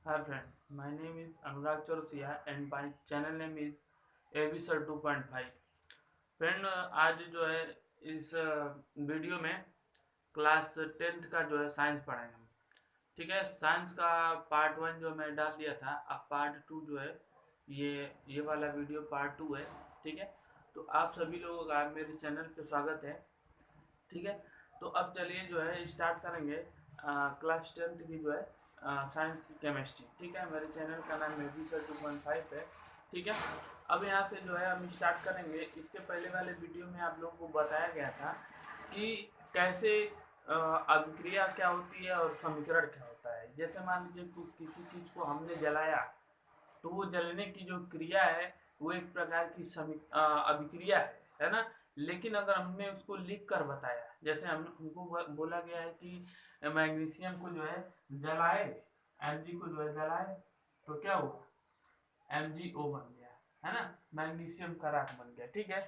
Hi friend, my name is Anurag Chaurasia and my channel name is ABSR 2.5। Friend आज जो है इस video में क्लास 10th का जो है साइंस पढ़ाएंगे हम। ठीक है, साइंस का पार्ट 1 जो मैं डाल दिया था, अब पार्ट 2 जो है ये वाला वीडियो पार्ट 2 है। ठीक है, तो आप सभी लोगों का मेरे चैनल पे स्वागत है। ठीक है, तो अब चलिए जो है स्टार्ट करेंगे क्लास 10th की जो है साइंस की केमिस्ट्री। ठीक है, मेरे चैनल का नाम मेजी सर 2.5 है। ठीक है, अब यहाँ से जो है हम स्टार्ट करेंगे। इसके पहले वाले वीडियो में आप लोगों को बताया गया था कि कैसे अभिक्रिया क्या होती है और समीकरण क्या होता है। जैसे मान लीजिए किसी चीज़ को हमने जलाया, तो वो जलने की जो क्रिया है वो एक प्रकार की अभिक्रिया है ना। लेकिन अगर हमने उसको लिख कर बताया, जैसे हमको बोला गया है कि मैग्नीशियम को जो है जलाए, Mg को जो है जलाए, तो क्या हुआ, MgO बन गया, है ना, मैग्नीशियम का राख बन गया। ठीक है,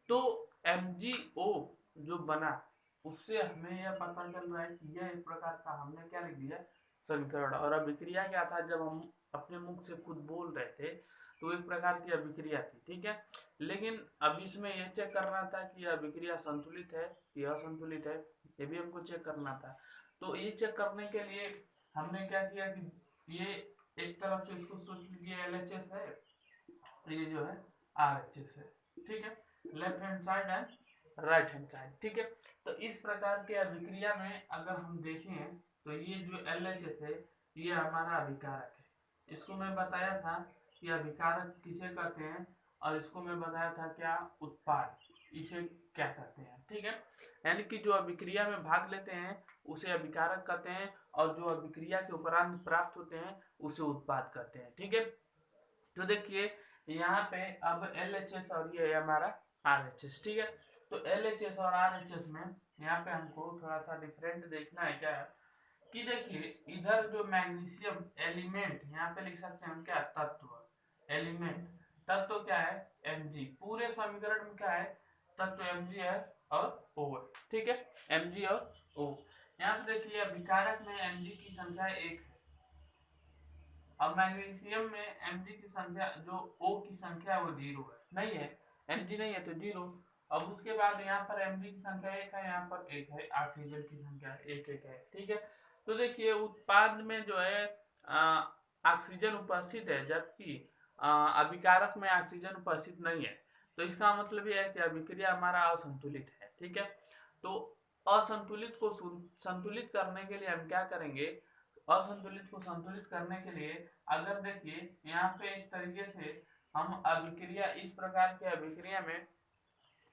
तो MgO जो बना, उससे हमें यह पता चल रहा है कि यह एक प्रकार का हमने क्या लिख दिया, समीकरण। और अभिक्रिया क्या था, जब हम अपने मुख से खुद बोल रहे थे तो एक प्रकार की अभिक्रिया थी। ठीक है, लेकिन अब इसमें यह चेक करना था कि यह अभिक्रिया संतुलित है कि असंतुलित है, ये भी हमको चेक करना था। तो ये चेक करने के लिए हमने क्या किया कि ये एक तरफ से इसको सोच लीजिए LHS है, तो ये जो है RHS है। ठीक है, left hand side and right hand side. ठीक है, तो इस प्रकार के अभिक्रिया में अगर हम देखें तो ये जो LHS है ये हमारा अभिकारक है। इसको मैं बताया था कि अभिकारक किसे कहते हैं, और इसको मैं बताया था क्या, उत्पाद, इसे क्या कहते हैं। ठीक है, यानी कि जो अभिक्रिया में भाग लेते हैं उसे अभिकारक कहते हैं, और जो अभिक्रिया के उपरांत प्राप्त होते हैं उसे उत्पाद कहते हैं। ठीक है, तो देखिए यहाँ पे अब LHS और ये हमारा RHS। ठीक है, तो LHS और RHS में यहाँ पे हमको थोड़ा सा डिफरेंट देखना है क्या, कि देखिए इधर जो मैग्नीशियम एलिमेंट, यहाँ पे लिख सकते हैं हम क्या, तत्व, एलिमेंट, तत्व क्या है, Mg। पूरे समीकरण में क्या है, तत्व Mg है और O है। ठीक है, Mg और O। यहाँ पे देखिए अभिकारक में Mg की संख्या 1 है, अब मैग्नीशियम में Mg की संख्या, जो O की संख्या है वो 0 है, नहीं है, Mg नहीं है तो 0। अब उसके बाद यहाँ पर Mg की संख्या 1 है, यहाँ पर 1 है, ऑक्सीजन की संख्या 1 है। ठीक है, तो देखिए उत्पाद में जो है ऑक्सीजन उपस्थित है, जबकि अभिकारक में ऑक्सीजन उपस्थित नहीं है। तो इसका मतलब यह है कि अभिक्रिया हमारा असंतुलित है। ठीक है, तो असंतुलित को संतुलित करने के लिए हम क्या करेंगे, असंतुलित को संतुलित करने के लिए अगर देखिए यहाँ पे इस तरीके से हम अभिक्रिया, इस प्रकार के अभिक्रिया में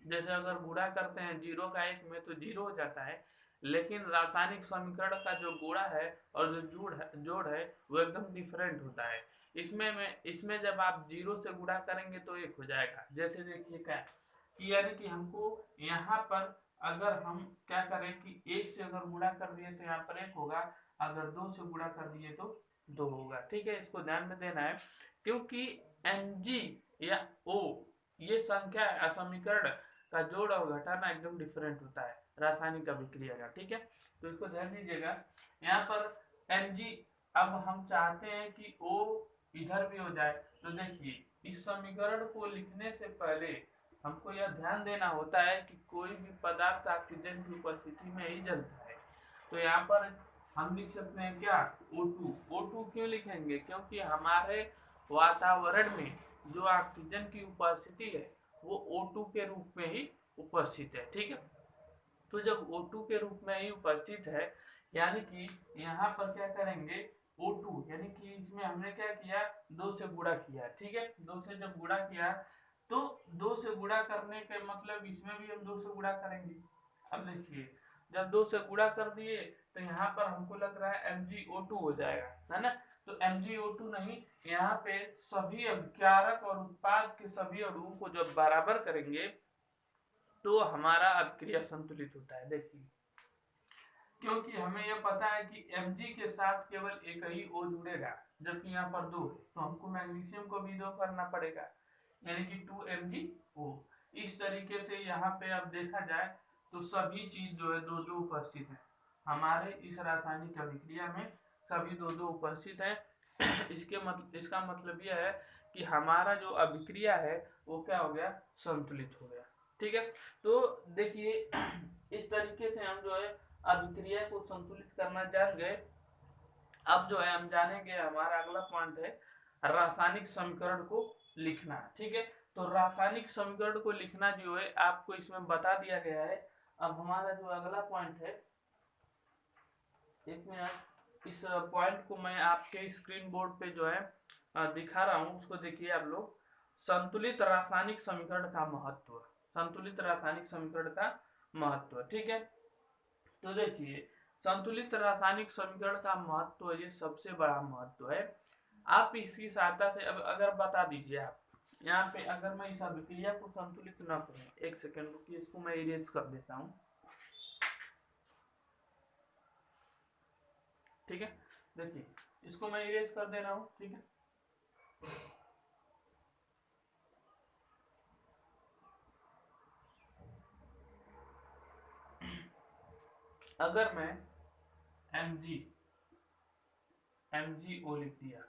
जैसे अगर गुणा करते हैं 0 का 1 में तो 0 हो जाता है, लेकिन रासायनिक समीकरण का जो गुणा है और जो जोड़ है वो एकदम डिफरेंट होता है। इसमें जब आप 0 से गुणा करेंगे तो 1 हो जाएगा। जैसे देखिए क्या, कि यानी कि हमको यहाँ पर अगर हम क्या करें कि 1 से अगर गुणा कर दिए तो यहाँ पर 1 होगा, अगर 2 से गुणा कर दिए तो 2 होगा। ठीक है, इसको ध्यान में देना है, क्योंकि Mg या O ये संख्या समीकरण का जोड़ और घटाना एकदम डिफरेंट होता है रासायनिक अभिक्रिया का। ठीक है, तो इसको ध्यान दीजिएगा। यहाँ पर Mg, अब हम चाहते हैं कि O इधर भी हो जाए, तो देखिए इस समीकरण को लिखने से पहले हमको यह ध्यान देना होता है कि कोई भी पदार्थ ऑक्सीजन की उपस्थिति में ही जलता है। तो यहाँ पर हम लिख सकते हैं क्या, O2। O2 क्यों लिखेंगे, क्योंकि हमारे वातावरण में जो ऑक्सीजन की उपस्थिति है वो O2 के रूप में ही उपस्थित है। ठीक है, तो जब O2 के रूप में ही उपस्थित है, यानी कि यहाँ पर क्या करेंगे, O2 यानी कि इसमें हमने क्या किया, 2 से गुणा किया। ठीक है, 2 से जब गुणा किया तो 2 से गुणा करने के मतलब इसमें भी हम 2 से गुणा करेंगे। अब देखिए जब 2 से गुणा कर दिए तो यहाँ पर हमको लग रहा है MgO2 हो जाएगा, है ना। तो MgO2 नहीं, यहाँ पे सभी अभिकारक और उत्पाद के सभी अणुओं को जब बराबर करेंगे तो हमारा अभिक्रिया संतुलित होता है। देखिए क्योंकि हमें यह पता है कि Mg के साथ केवल एक ही O जुड़ेगा, जबकि यहाँ पर 2 है, तो हमको मैग्नीशियम को भी 2 करना पड़ेगा, यानी कि 2MgO। इस तरीके से यहाँ पे अब देखा जाए तो सभी चीज जो है 2 2 उपस्थित है हमारे इस रासायनिक अभिक्रिया में, सभी 2 2 उपस्थित है। इसका मतलब यह है कि हमारा जो अभिक्रिया है वो क्या हो गया, संतुलित हो गया। ठीक है, तो देखिए इस तरीके से हम जो है अभिक्रिया को संतुलित करना जान गए। अब जो है हम जानेंगे, हमारा अगला पॉइंट है रासायनिक समीकरण को लिखना। ठीक है, तो रासायनिक समीकरण को लिखना जो है आपको इसमें बता दिया गया है। अब हमारा जो अगला पॉइंट है, एक मिनट, इस पॉइंट को मैं आपके स्क्रीन बोर्ड पे जो है दिखा रहा हूँ, उसको देखिए आप लोग। संतुलित रासायनिक समीकरण का महत्व, संतुलित रासायनिक समीकरण का महत्व। ठीक है, तो देखिए संतुलित रासायनिक समीकरण का महत्व, ये सबसे बड़ा महत्व है। आप इसकी सहायता से अब अगर बता दीजिए, आप यहाँ पे अगर मैं इस अभिक्रिया को संतुलित न करूँ, एक सेकेंड रुकिए, इसको मैं इरेज कर देता हूँ। ठीक है, देखिए इसको मैं इरेज कर दे रहा हूँ। ठीक है, अगर मैं MgO लिख दिया,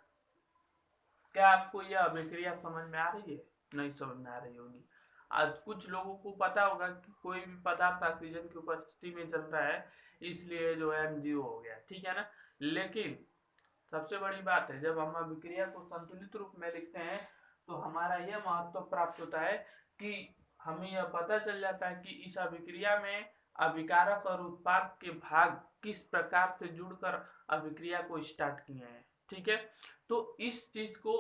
क्या आपको यह अभिक्रिया समझ में आ रही है? नहीं समझ में आ रही होगी। आज कुछ लोगों को पता होगा कि कोई भी पदार्थ ऑक्सीजन की उपस्थिति में चल रहा है, इसलिए जो है MgO हो गया। ठीक है ना, लेकिन सबसे बड़ी बात है, जब हम अभिक्रिया को संतुलित रूप में लिखते हैं तो हमारा यह महत्व प्राप्त होता है कि हमें यह पता चल जाता है कि इस अभिक्रिया में अभिकारक और उत्पाद के भाग किस प्रकार से जुड़कर अभिक्रिया को स्टार्ट किए हैं। ठीक है, तो इस चीज को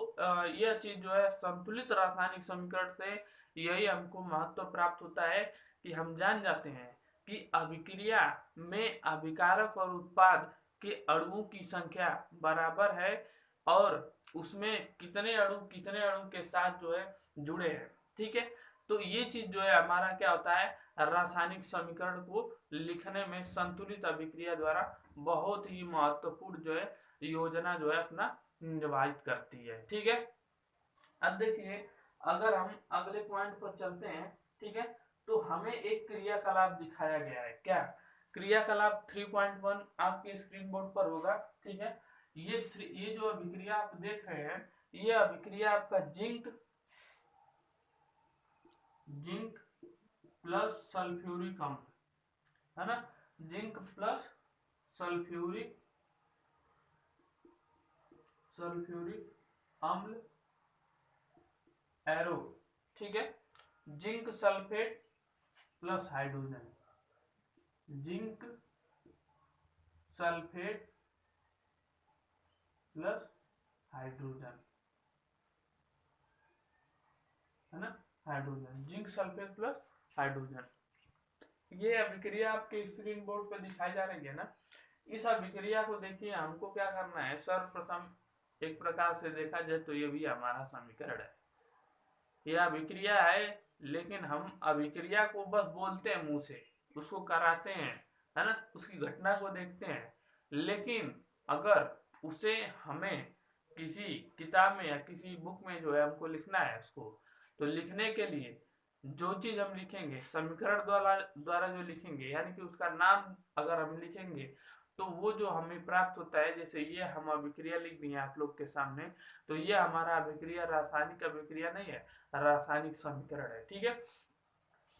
यह चीज जो है संतुलित रासायनिक समीकरण से यही हमको महत्व प्राप्त होता है कि हम जान जाते हैं कि अभिक्रिया में अभिकारक और उत्पाद के अणुओं की संख्या बराबर है और उसमें कितने अणु के साथ जो है जुड़े हैं। ठीक है, तो ये चीज जो है हमारा क्या होता है, रासायनिक समीकरण को लिखने में संतुलित अभिक्रिया द्वारा बहुत ही महत्वपूर्ण जो है योजना जो है अपना निर्वाहित करती है। ठीक है, अब देखिए अगर हम अगले पॉइंट पर चलते हैं, ठीक है, तो हमें एक क्रियाकलाप दिखाया गया है। क्या क्रियाकलाप 3.1 आपके स्क्रीन बोर्ड पर होगा। ठीक है, ये जो अभिक्रिया आप देख रहे हैं, ये अभिक्रिया आपका जिंक प्लस सल्फ्यूरिक अम्ल है ना, जिंक प्लस सल्फ्यूरिक अम्ल एरो। ठीक है, zinc sulphate plus hydrogen, zinc sulphate plus hydrogen, है ना, hydrogen, zinc sulphate plus hydrogen. ये अभिक्रिया आपके स्क्रीन बोर्ड पे दिखाई जा रही है ना। इस अभिक्रिया को देखिए, हमको क्या करना है, सर्वप्रथम एक प्रकार से देखा जाए तो ये भी हमारा समीकरण है, यह अभिक्रिया है, लेकिन हम अभिक्रिया को बस बोलते हैं मुंह से, उसको कराते हैं, है ना, उसकी घटना को देखते हैं, लेकिन अगर उसे हमें किसी किताब में या किसी बुक में जो है हमको लिखना है उसको, तो लिखने के लिए जो चीज हम लिखेंगे समीकरण द्वारा जो लिखेंगे, यानी कि उसका नाम अगर हम लिखेंगे तो वो जो हमें प्राप्त होता है, जैसे ये हम अभिक्रिया लिख दिए आप लोग के सामने, तो ये हमारा अभिक्रिया रासायनिक अभिक्रिया नहीं है, रासायनिक समीकरण है। ठीक है,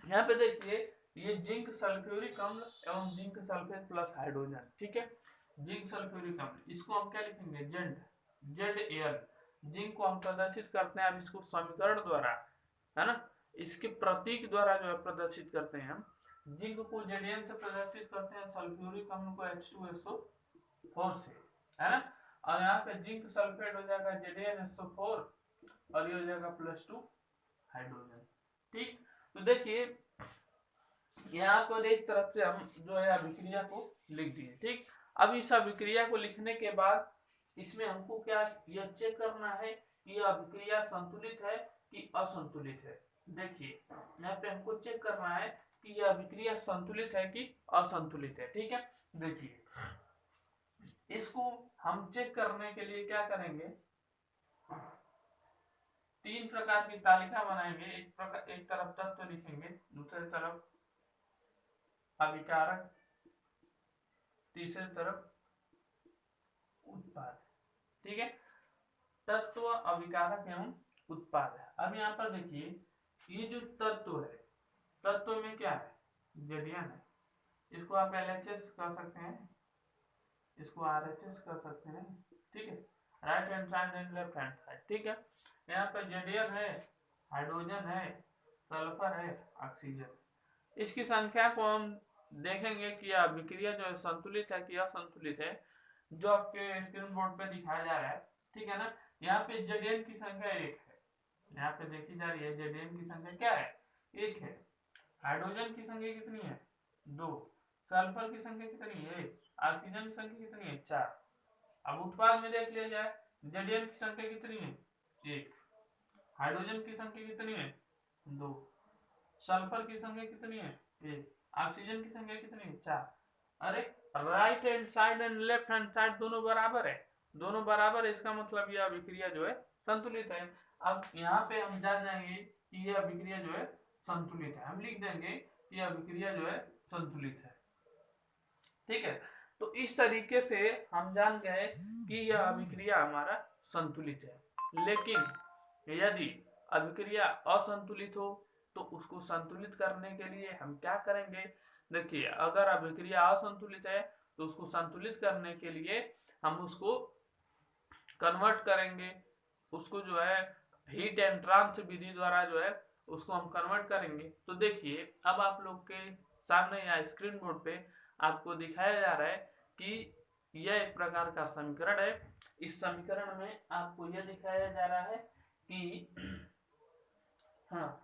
यहाँ पे देखिए ये जिंक सल्फ्यूरिक अम्ल एवं जिंक सल्फेट प्लस हाइड्रोजन। ठीक है, जिंक सल्फ्यूरिक अम्ल, इसको हम क्या लिखेंगे, ZeL। जिंक को हम प्रदर्शित करते हैं, अब इसको समीकरण द्वारा, है ना, इसके प्रतीक द्वारा जो है प्रदर्शित करते हैं हम। जिंक को Zn से प्रदर्शित करते हैं, सल्फ्यूरिक अम्ल को H2SO4 से, है ना, और यहाँ पे जिंक सल्फेट हो जाएगा ZnSO4 और ये हो जाएगा +2 हाइड्रोजन। ठीक, तो देखिए यहाँ पर एक तरफ से हम जो है अभिक्रिया को लिख दिए। ठीक, अब इस अभिक्रिया को लिखने के बाद इसमें हमको क्या यह चेक करना है कि यह अभिक्रिया संतुलित है कि असंतुलित है। देखिए यहाँ पे हमको चेक करना है कि यह अभिक्रिया संतुलित है कि असंतुलित है। ठीक है, देखिए इसको हम चेक करने के लिए क्या करेंगे, 3 प्रकार की तालिका बनाएंगे। एक तरफ तत्व लिखेंगे, दूसरी तरफ अभिकारक, तीसरी तरफ उत्पाद। ठीक है, तत्व, अभिकारक एवं उत्पाद है। अब यहाँ पर देखिए, ये जो तत्व है, तत्व में क्या है, जेडियन है। इसको आप LHS कर सकते हैं, इसको RHS कर सकते हैं, ठीक है, right hand side and left hand side, ठीक है। यहाँ पे जेडियन है, हाइड्रोजन है, सल्फर है, ऑक्सीजन। इसकी संख्या को हम देखेंगे कि अभिक्रिया जो है संतुलित है कि असंतुलित है, जो आपके स्क्रीन बोर्ड पे दिखाया जा रहा है, ठीक है ना। यहाँ पे जेडियन की संख्या 1 है, यहाँ पे देखी जा रही है, जेडियन की संख्या क्या है, 1 है। हाइड्रोजन की संख्या कितनी है, 2। सल्फर की संख्या कितनी है, 1। ऑक्सीजन की संख्या कितनी है, 4। अब उत्पाद में देख लिया जाए, जेडियन की संख्या कितनी है, 1। हाइड्रोजन की संख्या कितनी है, 2। सल्फर की संख्या कितनी है, 1। ऑक्सीजन की संख्या कितनी है, 4। अरे right hand side and left hand side दोनों बराबर है, दोनों बराबर है, इसका मतलब यह अभिक्रिया जो है संतुलित है। अब यहाँ पे हम जान जाएंगे कि यह अभिक्रिया जो है संतुलित है, हम लिख देंगे कि यह अभिक्रिया जो है संतुलित है, ठीक है। तो इस तरीके से हम जान गए कि यह अभिक्रिया हमारा संतुलित है। लेकिन यदि अभिक्रिया असंतुलित हो तो उसको संतुलित करने के लिए हम क्या करेंगे, देखिए, अगर अभिक्रिया असंतुलित है तो उसको संतुलित करने के लिए हम उसको कन्वर्ट करेंगे, उसको जो है हीट एंड ट्रांस विधि द्वारा जो है उसको हम कन्वर्ट करेंगे। तो देखिए, अब आप लोग के सामने या स्क्रीन बोर्ड पे आपको दिखाया जा रहा है कि यह एक प्रकार का समीकरण है। इस समीकरण में आपको यह दिखाया जा रहा है कि हाँ,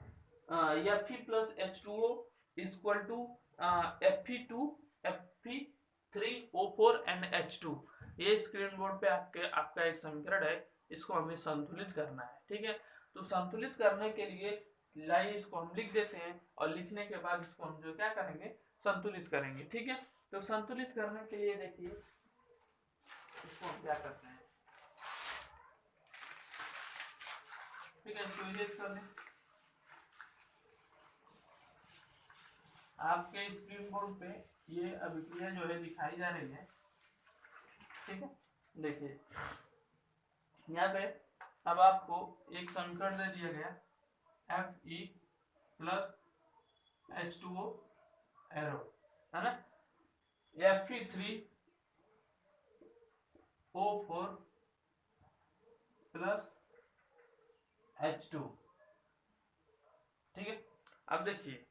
Fe plus H2O equal to Fe2 Fe3O4 and H2। ये स्क्रीन बोर्ड पे आपका एक समीकरण है, इसको हमें संतुलित करना है, ठीक है। तो संतुलित करने के लिए लाइए इसको हम लिख देते हैं, और लिखने के बाद इसको हम जो क्या करेंगे, संतुलित करेंगे, ठीक है। तो संतुलित करने के लिए देखिए इसको हम क्या करते हैं, ठीक है, इसको इरेज कर दें। आपके स्क्रीन बोर्ड पे ये अभिक्रिया जो है दिखाई जा रही है, ठीक है। देखिए यहाँ पे अब आपको एक समीकरण दे दिया गया, Fe प्लस H2O एरो, है ना, Fe3O4 प्लस H2, ठीक है। अब देखिए,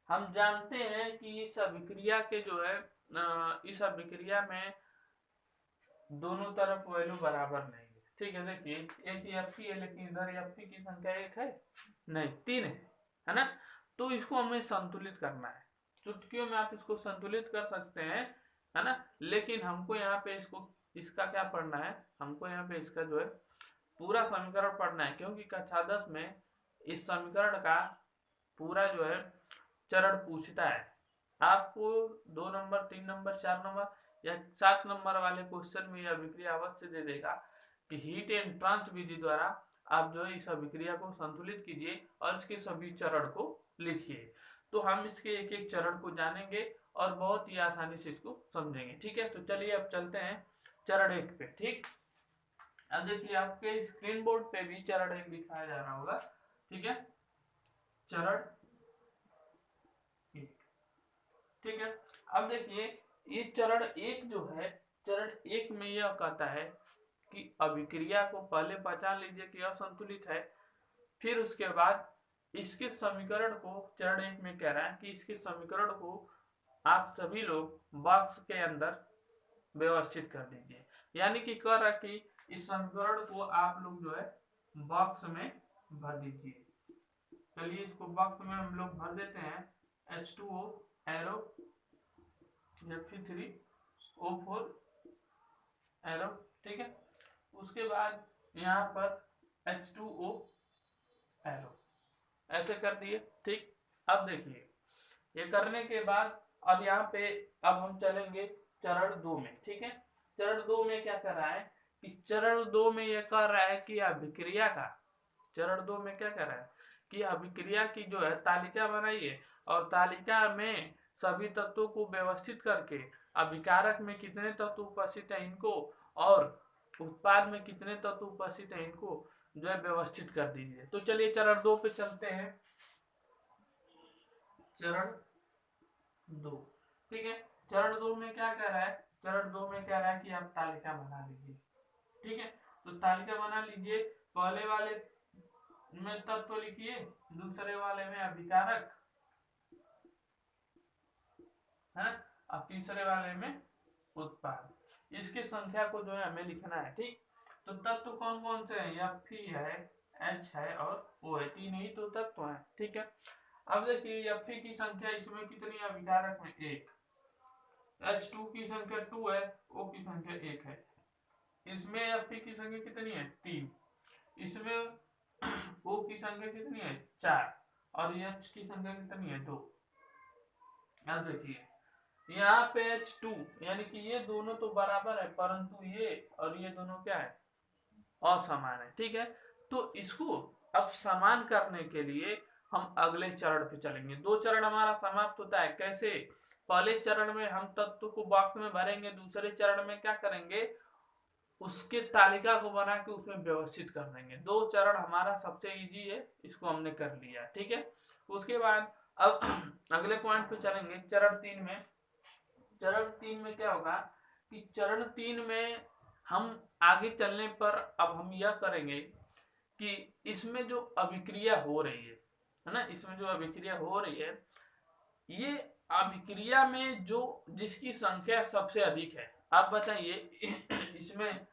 हम जानते हैं कि इस अभिक्रिया के जो है इस अभिक्रिया में दोनों तरफ वैल्यू बराबर नहीं है, ठीक है। देखिए एक Fe है, लेकिन इधर Fe की संख्या 1 है नहीं, 3 है ना। तो इसको हमें संतुलित करना है, चुटकियों में आप इसको संतुलित कर सकते हैं, है ना। लेकिन हमको यहाँ पे इसका क्या पढ़ना है, हमको यहाँ पे इसका जो है पूरा समीकरण पढ़ना है, क्योंकि कक्षा 10 में इस समीकरण का पूरा जो है चरण पूछता है। आपको 2 नंबर, 3 नंबर, 4 नंबर या 7 नंबर वाले क्वेश्चन में यह अभिक्रिया अवश्य दे देगा कि हीट एंड ट्रांस विधि द्वारा आप जो है इस अभिक्रिया को संतुलित कीजिए और इसके सभी चरण को लिखिए। तो हम इसके एक एक चरण को जानेंगे और बहुत ही आसानी से इसको समझेंगे, ठीक है। तो चलिए अब चलते हैं चरण 1 पे, ठीक। अब देखिए आपके स्क्रीन बोर्ड पे भी चरण 1 दिखाया जा रहा होगा, ठीक है, चरण 1, ठीक है। अब देखिए ये चरण 1 जो है, चरण 1 में यह कहता है कि अभिक्रिया को पहले पहचान लीजिए कि असंतुलित है, फिर उसके बाद इसके समीकरण को, चरण 1 में कह रहा है कि इसके समीकरण को आप सभी लोग बॉक्स के अंदर व्यवस्थित कर दीजिए, यानी कि कह रहा कि इस समीकरण को आप लोग जो है बॉक्स में भर दीजिए। चलिए इसको बॉक्स में हम लोग भर देते हैं, H2O एरो, Fe3O4 एरो, ठीक है। उसके बाद यहाँ पर H2O एरो, ऐसे कर दिए, ठीक। अब देखिए ये करने के बाद अब यहाँ पे अब हम चलेंगे चरण 2 में, ठीक है। चरण 2 में क्या कर रहा है कि चरण 2 में ये कर रहा है कि अभिक्रिया का, चरण 2 में क्या कर रहा है कि अभिक्रिया की जो है तालिका बनाइए, और तालिका में सभी तत्वों को व्यवस्थित करके अभिकारक में कितने तत्व उपस्थित है इनको, और उत्पाद में कितने तत्व उपस्थित हैं इनको जो है व्यवस्थित कर दीजिए। तो चलिए चरण 2 पे चलते हैं। चरण 2, ठीक है। चरण 2 में क्या कह रहा है? चरण 2 में कह रहा है कि आप तालिका बना लीजिए, ठीक है। तो तालिका बना लीजिए, पहले वाले में तत्व लिखिए, दूसरे वाले में अभिकारक है, और तीसरे वाले में उत्पाद। इसकी संख्या को जो है हमें लिखना है, ठीक। तो तत्व कौन कौन से हैं? Fe है, H है और O है, तीन ही तो तत्व हैं, ठीक है। अब देखिए Fe की संख्या इसमें कितनी है? अभिकारक में 1, H2 की संख्या 2 है, O की संख्या 1 है। इसमें Fe की संख्या कितनी है? 3। इसमें O की संख्या कितनी है? 4, और H की संख्या कितनी है? 2। अब देखिए यहाँ पे H2 यानी कि ये दोनों तो बराबर है, परंतु ये और ये दोनों क्या है? असमान है, ठीक है। तो इसको अब समान करने के लिए हम अगले चरण पे चलेंगे। 2 चरण हमारा समाप्त होता है। कैसे? पहले चरण में हम तत्व को बॉक्स में भरेंगे, दूसरे चरण में क्या करेंगे? उसके तालिका को बना के उसमें व्यवस्थित कर देंगे। 2 चरण हमारा सबसे इजी है, इसको हमने कर लिया, ठीक है। उसके बाद अब अगले पॉइंट पे चलेंगे, चरण 3 में। चरण 3 में क्या होगा कि चरण 3 में हम आगे चलने पर अब हम यह करेंगे कि इसमें जो अभिक्रिया हो रही है ना, इसमें जो अभिक्रिया हो रही है, ये अभिक्रिया में जो जिसकी संख्या सबसे अधिक है, आप बताइए इसमें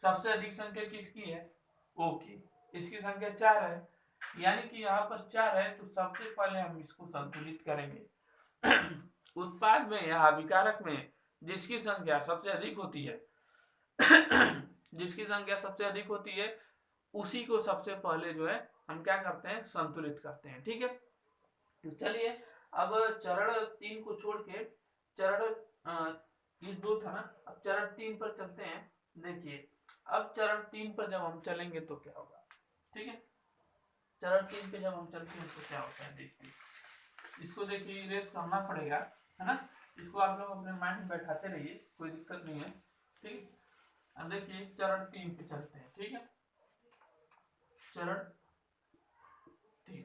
सबसे अधिक संख्या किसकी है? O की। इसकी संख्या 4 है, यानी कि यहाँ पर 4 है, तो सबसे पहले हम इसको संतुलित करेंगे। उत्पाद में या अभिकारक में जिसकी संख्या सबसे अधिक होती है जिसकी संख्या सबसे अधिक होती है उसी को सबसे पहले जो है हम क्या करते हैं? संतुलित करते हैं, ठीक है। तो चलिए अब चरण 3 को छोड़ के चरण ये 2 था ना, अब चरण 3 पर चलते हैं। देखिए अब चरण 3 पर जब हम चलेंगे तो क्या होगा, ठीक है। चरण 3 पे जब हम चलते हैं तो क्या होता है? देखिए इसको देखिए इरेज करना पड़ेगा, है ना। इसको आप लोग अपने माइंड में बैठाते रहिए, कोई दिक्कत नहीं है, ठीक। अब देखिए चरण 3 पे चलते हैं, ठीक है। चरण 3,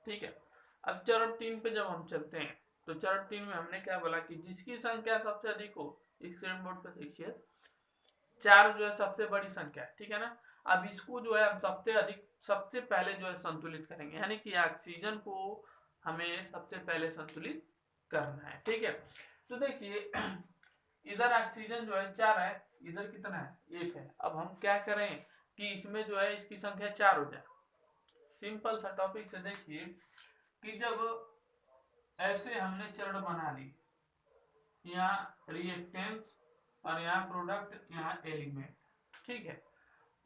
ठीक है। अब चरण 3 पे जब हम चलते हैं तो चरण 3 में हमने क्या बोला कि जिसकी संख्या सबसे अधिक हो, एक सेकंड बोर्ड पे देखिए 4 जो है सबसे बड़ी संख्या है, ठीक है ना। अब इसको जो है हम सबसे पहले जो है संतुलित करेंगे, यानी कि ऑक्सीजन को हमें सबसे पहले संतुलित करना है, ठीक है। तो देखिए इधर ऑक्सीजन जो है 4 है, इधर कितना है? 1 है। अब हम क्या करें कि इसमें जो है इसकी संख्या 4 हो जाए। सिंपल सा टॉपिक से देखिए कि जब ऐसे हमने चरण बना ली, यहाँ रिएक्टेंस और यहाँ प्रोडक्ट, यहाँ एलिमेंट, ठीक है।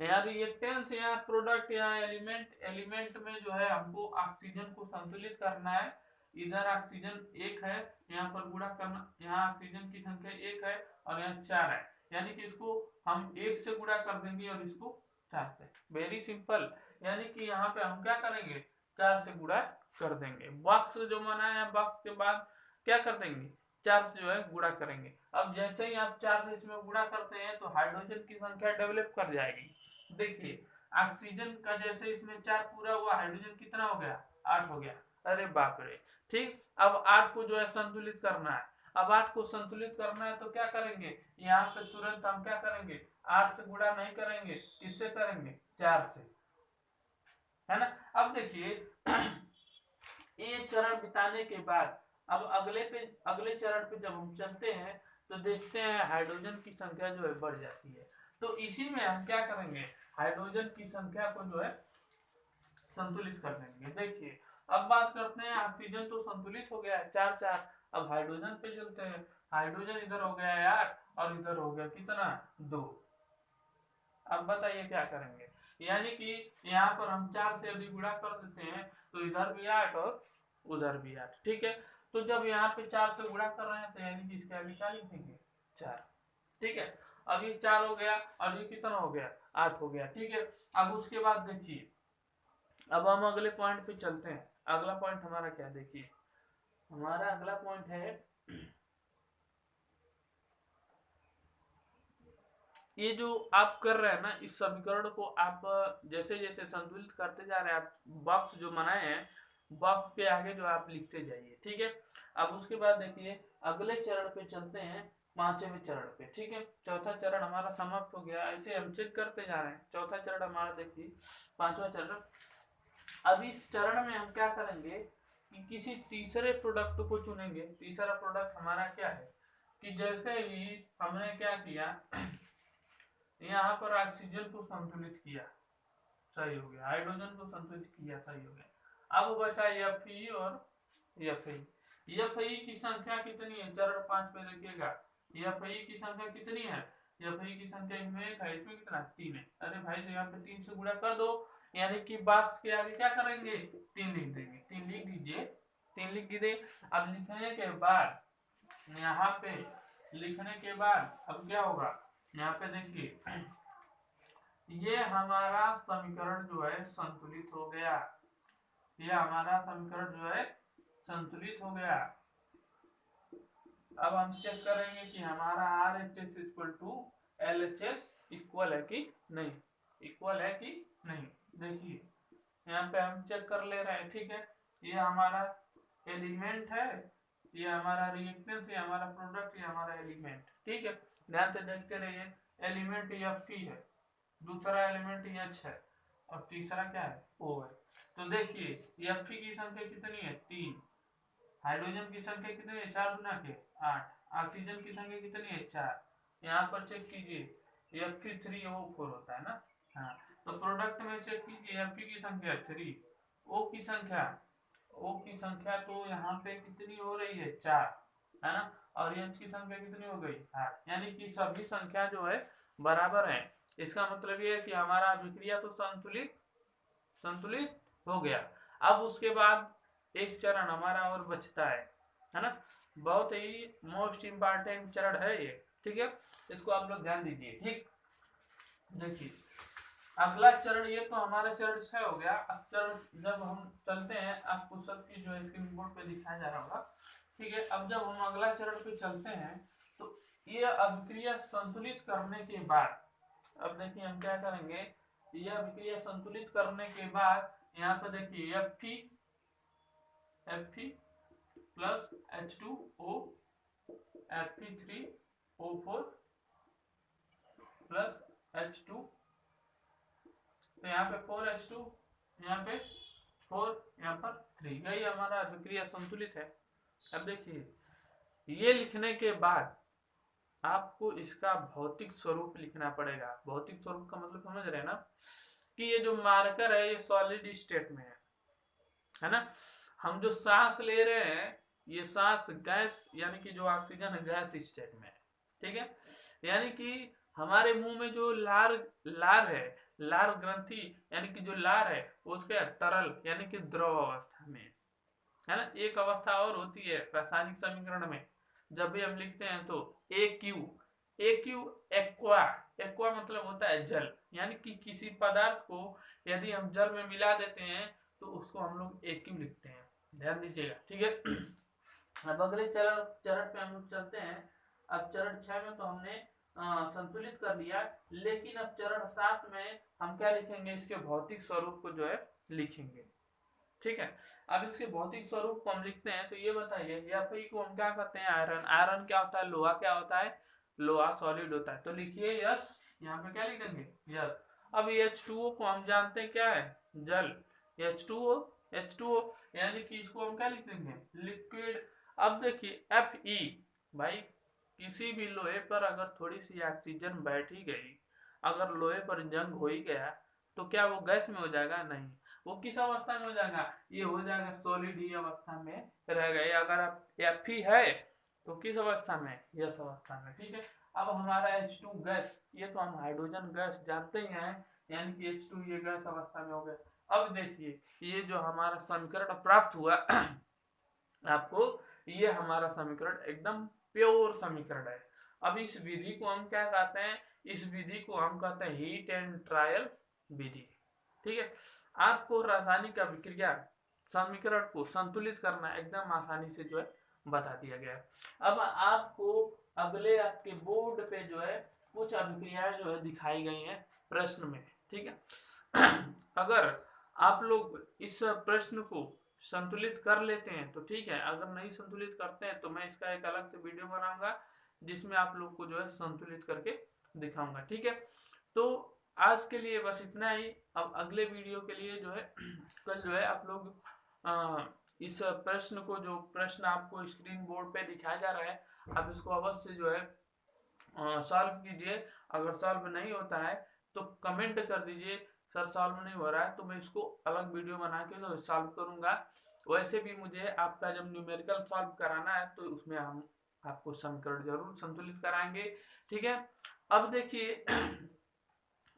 यहाँ रिएक्टेंस, यहाँ प्रोडक्ट, यहाँ एलिमेंट। एलिमेंट में जो है हमको ऑक्सीजन को संतुलित करना है। इधर ऑक्सीजन 1 है, यहाँ पर गुणा करना, यहाँ ऑक्सीजन की संख्या 1 है और यहाँ 4 है, यानी कि इसको हम 1 से गुणा कर देंगे और इसको 4 से। Very simple. यानी कि यहाँ पे हम क्या करेंगे? 4 से गुणा कर देंगे। बॉक्स जो बनाया है, बॉक्स के बाद क्या कर देंगे? 4 से जो है गुणा करेंगे। अब जैसे ही आप 4 से इसमें गुणा करते हैं तो हाइड्रोजन की संख्या डेवलप कर जाएगी। देखिए ऑक्सीजन का जैसे इसमें 4 पूरा हुआ, हाइड्रोजन कितना हो गया? 8 हो गया। अरे बाप रे, ठीक। अब 8 को जो है संतुलित करना है। अब 8 को संतुलित करना है तो क्या करेंगे? यहाँ पे तुरंत हम क्या करेंगे? 8 से गुणा नहीं करेंगे, किससे करेंगे? 4 से, है ना। अब देखिए ये चरण बिताने के बाद अब अगले चरण पे जब हम चलते हैं तो देखते हैं हाइड्रोजन की संख्या जो है बढ़ जाती है। तो इसी में हम क्या करेंगे? हाइड्रोजन की संख्या को जो है संतुलित कर देंगे। देखिए अब बात करते हैं, ऑक्सीजन तो संतुलित हो गया है 4-4। अब हाइड्रोजन पे चलते हैं। हाइड्रोजन इधर हो गया है 8 और इधर हो गया कितना? 2। अब बताइए क्या करेंगे? यानी कि यहाँ पर हम 4 से यदि गुणा कर देते हैं तो इधर भी 8 और उधर भी 8, ठीक है। तो जब यहाँ पे 4 से गुणा कर रहे हैं तो यानी कि इसका भी क्या लिखेंगे? 4, ठीक है। अब ये 4 हो गया और ये कितना हो गया? 8 हो गया, ठीक है। अब उसके बाद देखिए अब हम अगले पॉइंट पे चलते हैं। अगला पॉइंट हमारा क्या? देखिए हमारा अगला पॉइंट है ये जो आप कर रहे हैं ना, इस समीकरण को आप जैसे जैसे संतुलित करते जा रहे हैं, आप बॉक्स जो बनाए हैं बॉक्स के आगे जो आप लिखते जाइए, ठीक है। अब उसके बाद देखिए अगले चरण पे चलते हैं, पांचवें चरण पे, ठीक है। चौथा चरण हमारा समाप्त हो गया, ऐसे हम चेक करते जा रहे हैं। चौथा चरण हमारा देखिए, पांचवा चरण। अब इस चरण में हम क्या करेंगे कि किसी तीसरे प्रोडक्ट को चुनेंगे। तीसरा प्रोडक्ट हमारा क्या है कि जैसे ही हमने क्या किया, यहाँ पर ऑक्सीजन को संतुलित किया, सही हो गया। हाइड्रोजन को संतुलित किया, सही हो गया। अब बचा Fe और Fe। Fe की संख्या कितनी है, चरण 5 में देखिएगा। Fe की संख्या कितनी है, Fe की संख्या इसमें 1 है, इसमें कितना 3 है। अरे भाई तो यहाँ पे 3 से गुणा कर दो, यानी कि बॉक्स के आगे क्या करेंगे 3 लिख देंगे। 3 लिख दीजिए, 3 लिख दीजिए। अब लिखने के बाद यहाँ पे लिखने के बाद अब क्या होगा, यहाँ पे देखिए ये हमारा समीकरण जो है संतुलित हो गया। ये हमारा समीकरण जो है संतुलित हो गया। अब हम चेक करेंगे कि हमारा RHS equal to LHS equal है कि नहीं, इक्वल है कि नहीं। देखिए यहाँ पे हम चेक कर ले रहे हैं, ठीक है। ये हमारा एलिमेंट है, ये हमारा रिएक्टेंस, ये हमारा प्रोडक्ट, ये हमारा एलिमेंट, ठीक है। ध्यान से देखते रहिए। एलिमेंट Fe है, दूसरा एलिमेंट H है, और तीसरा क्या है O है। तो देखिए Fe की संख्या कितनी है 3, हाइड्रोजन की संख्या कितनी है 4 गुना के 8, ऑक्सीजन की संख्या कितनी है 4। यहाँ पर चेक कीजिए Fe3O4 होता है ना, हाँ। तो प्रोडक्ट में चेक कीजिए Fe की संख्या 3, O की संख्या तो यहाँ पे कितनी हो रही है 4, है ना, और H की संख्या कितनी हो गई 8, यानी कि सभी संख्या जो है बराबर है। इसका मतलब ये है कि हमारा अभिक्रिया तो संतुलित हो गया। अब उसके बाद एक चरण हमारा और बचता है ना, बहुत ही मोस्ट इम्पॉर्टेंट चरण है ये, ठीक है। इसको आप लोग ध्यान दीजिए, ठीक। देखिए अगला चरण, ये तो हमारा चरण 6 हो गया। अब चरण जब हम चलते हैं, आपको सबकी जो है स्क्रीन बोर्ड पे दिखाया जा रहा होगा, ठीक है। अब जब हम अगला चरण पे चलते हैं तो ये अभिक्रिया संतुलित करने के बाद, अब देखिए हम क्या करेंगे, यह अभिक्रिया संतुलित करने के बाद यहाँ पे देखिए Fe plus H2O Fe3O4 plus H2, तो यहाँ पे 4H2, यहाँ पे 4, यहाँ पर 3, यही हमारा अभिक्रिया संतुलित है। अब देखिए ये लिखने के बाद आपको इसका भौतिक स्वरूप लिखना पड़ेगा। भौतिक स्वरूप का मतलब समझ रहे हैं ना, कि ये जो मार्कर है ये सॉलिड स्टेट में है ना। हम जो सांस ले रहे हैं ये सांस गैस, यानी कि जो ऑक्सीजन है गैस स्टेट में है, ठीक है। यानी कि हमारे मुंह में जो लार है, लार ग्रंथि यानी कि जो लार है वो उसके तरल यानी कि द्रव अवस्था में है ना। एक अवस्था और होती है रासायनिक समीकरण में, जब भी हम लिखते हैं तो AQ एक्वा, एक्वा मतलब होता है जल, यानी कि किसी पदार्थ को यदि हम जल में मिला देते हैं तो उसको हम लोग AQ लिखते हैं, ध्यान दीजिएगा, ठीक है। अब अगले चरण पे हम लोग चलते हैं। अब चरण 6 में तो हमने संतुलित कर लिया, लेकिन अब चरण 7 में हम क्या लिखेंगे, इसके भौतिक स्वरूप को जो है लिखेंगे, ठीक है। अब इसके भौतिक स्वरूप को हम लिखते हैं, तो ये बताइए Fe को हम क्या कहते हैं आयरन, आयरन क्या होता है, लोहा क्या होता है, लोहा सॉलिड होता है। तो लिखिए यस, यहाँ पे क्या लिखेंगे यस। अब H2O को हम जानते हैं क्या है जल, H2O यानी कि इसको हम क्या लिखेंगे लिक्विड। अब देखिए Fe, भाई किसी भी लोहे पर अगर थोड़ी सी ऑक्सीजन बैठ ही गई, अगर लोहे पर जंग हो ही गया तो क्या वो गैस में हो जाएगा, नहीं। वो किस अवस्था में हो जाएगा, ये हो जाएगा सॉलिड ही अवस्था में रहेगा। अगर आप Fe है तो किस अवस्था में, यस अवस्था में, ठीक है। अब हमारा H2 गैस, ये तो हम हाइड्रोजन गैस जानते ही हैं, यानी कि H2 ये गैस अवस्था में हो गया। अब देखिए ये जो हमारा समीकरण प्राप्त हुआ आपको, ये हमारा समीकरण एकदम प्योर समीकरण है। अब इस विधि को हम क्या कहते हैं, इस विधि को हम कहते हैं हीट एंड ट्रायल विधि, ठीक है। आपको रासायनिक अभिक्रिया समीकरण को संतुलित करना एकदम आसानी से जो है बता दिया गया है। अब आपको अगले आपके बोर्ड पे जो है कुछ अभिक्रियाएं जो है दिखाई गई हैं प्रश्न में, ठीक है। अगर आप लोग इस प्रश्न को संतुलित कर लेते हैं तो ठीक है, अगर नहीं संतुलित करते हैं तो मैं इसका एक अलग से वीडियो बनाऊंगा जिसमें आप लोग को जो है संतुलित करके दिखाऊंगा, ठीक है। तो आज के लिए बस इतना ही। अब अगले वीडियो के लिए जो है कल जो है आप लोग इस प्रश्न को, जो प्रश्न आपको स्क्रीन बोर्ड पे दिखाया जा रहा है, आप इसको अवश्य जो है सॉल्व कीजिए। अगर सॉल्व नहीं होता है तो कमेंट कर दीजिए सर सॉल्व नहीं हो रहा है, तो मैं इसको अलग वीडियो बना के जो सॉल्व करूंगा। वैसे भी मुझे आपका जब न्यूमेरिकल सॉल्व कराना है तो उसमें हम आपको समीकरण जरूर संतुलित कराएंगे, ठीक है। अब देखिए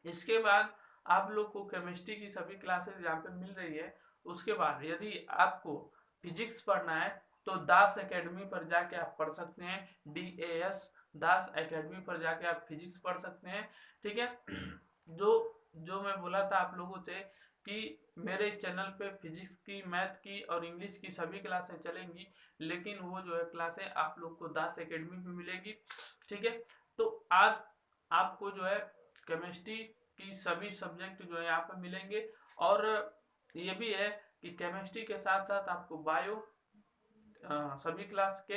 इसके बाद आप लोग को केमिस्ट्री की सभी क्लासेस यहाँ पे मिल रही है। उसके बाद यदि आपको फिजिक्स पढ़ना है तो दास एकेडमी पर जाके आप पढ़ सकते हैं। DAS दास एकेडमी पर जाके आप फिजिक्स पढ़ सकते हैं, ठीक है। जो जो मैं बोला था आप लोगों से कि मेरे चैनल पे फिजिक्स की, मैथ की और इंग्लिश की सभी क्लासें चलेंगी, लेकिन वो जो है क्लासें आप लोग को दास एकेडमी पे मिलेगी, ठीक है। तो आज आपको जो है केमिस्ट्री की सभी सब्जेक्ट जो है यहाँ पे मिलेंगे, और ये भी है कि केमिस्ट्री के साथ साथ आपको बायो सभी क्लास के,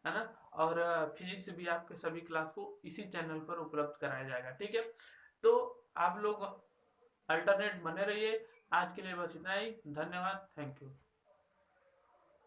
है ना, और फिजिक्स भी आपके सभी क्लास को इसी चैनल पर उपलब्ध कराया जाएगा, ठीक है। तो आप लोग अल्टरनेट बने रहिए। आज के लिए बस इतना ही, धन्यवाद, थैंक यू।